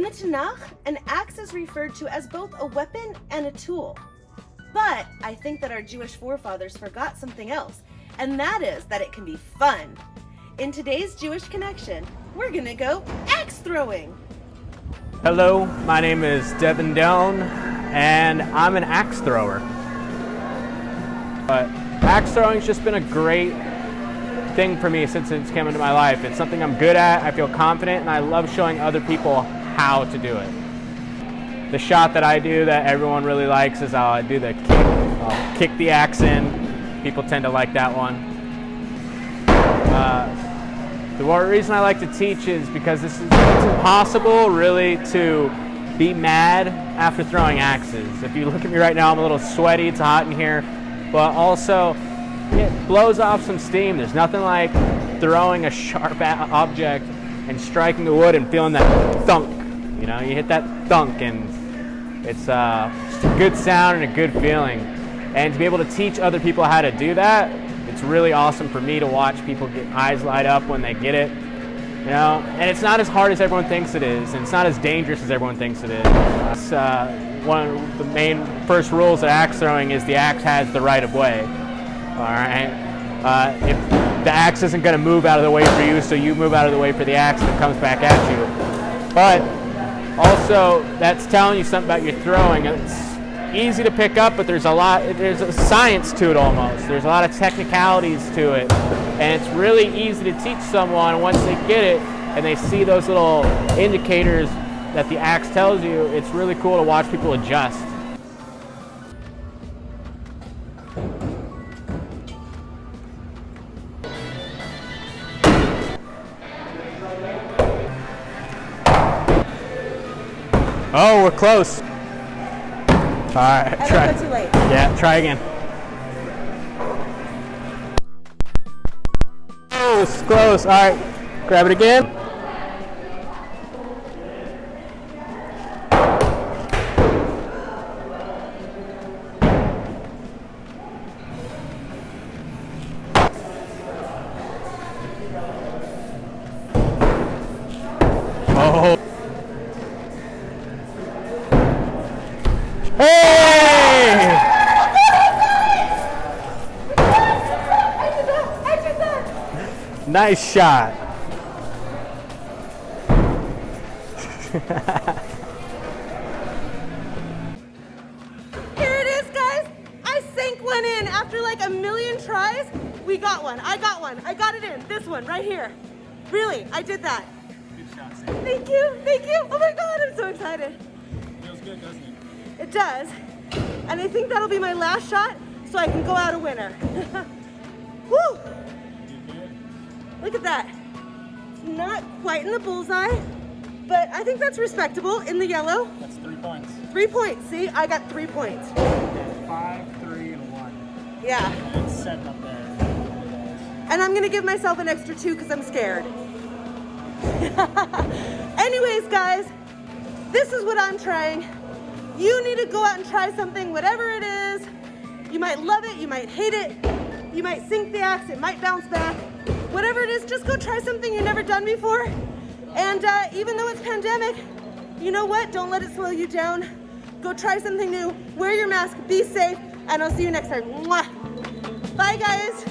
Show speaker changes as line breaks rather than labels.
the Tanakh, an axe is referred to as both a weapon and a tool. But I think that our Jewish forefathers forgot something else, and that is that it can be fun. In today's Jewish Connection, we're gonna go axe throwing.
Hello, my name is Devin Doan, and I'm an axe thrower. But axe throwing's just been a great thing for me since it's come into my life. It's something I'm good at, I feel confident, and I love showing other people how to do it. The shot that I do that everyone really likes is I'll do the kick. I'll kick the axe in. People tend to like that one. The reason I like to teach is because it's impossible really to be mad after throwing axes. If you look at me right now, I'm a little sweaty, it's hot in here, but also it blows off some steam. There's nothing like throwing a sharp object and striking the wood and feeling that thunk. You know, you hit that thunk and it's just a good sound and a good feeling. And to be able to teach other people how to do that, it's really awesome for me to watch people get eyes light up when they get it. You know, and it's not as hard as everyone thinks it is, and it's not as dangerous as everyone thinks it is. It's, one of the main first rules of axe throwing is the axe has the right of way. All right. If the axe isn't going to move out of the way for you, so you move out of the way for the axe and it comes back at you. But also, that's telling you something about your throwing. It's easy to pick up, but there's a science to it almost. There's a lot of technicalities to it, and it's really easy to teach someone once they get it and they see those little indicators that the axe tells you. It's really cool to watch people adjust. Oh, we're close. All right, try.
Too late.
Yeah, try again. Close, close. All right, grab it again. Oh. Hey! Nice shot.
Here it is, guys. I sank one in after like a million tries. We got one. I got one. I got it in. This one right here. Really, I did that.
Good shot, Sam.
Thank you. Thank you. Oh my God, I'm so excited.
Feels good, doesn't it?
It does. And I think that'll be my last shot so I can go out a winner. Woo! Look at that. Not quite in the bullseye, but I think that's respectable in the yellow.
That's 3 points.
3 points. See, I got 3 points.
Yeah, 5, 3, and 1.
Yeah.
And it's 7 up there.
And I'm gonna give myself an extra 2 because I'm scared. Anyways, guys, this is what I'm trying. You need to go out and try something, whatever it is. You might love it, you might hate it, you might sink the axe, it might bounce back. Whatever it is, just go try something you've never done before. And even though it's pandemic, you know what? Don't let it slow you down. Go try something new, wear your mask, be safe, and I'll see you next time. Mwah. Bye, guys.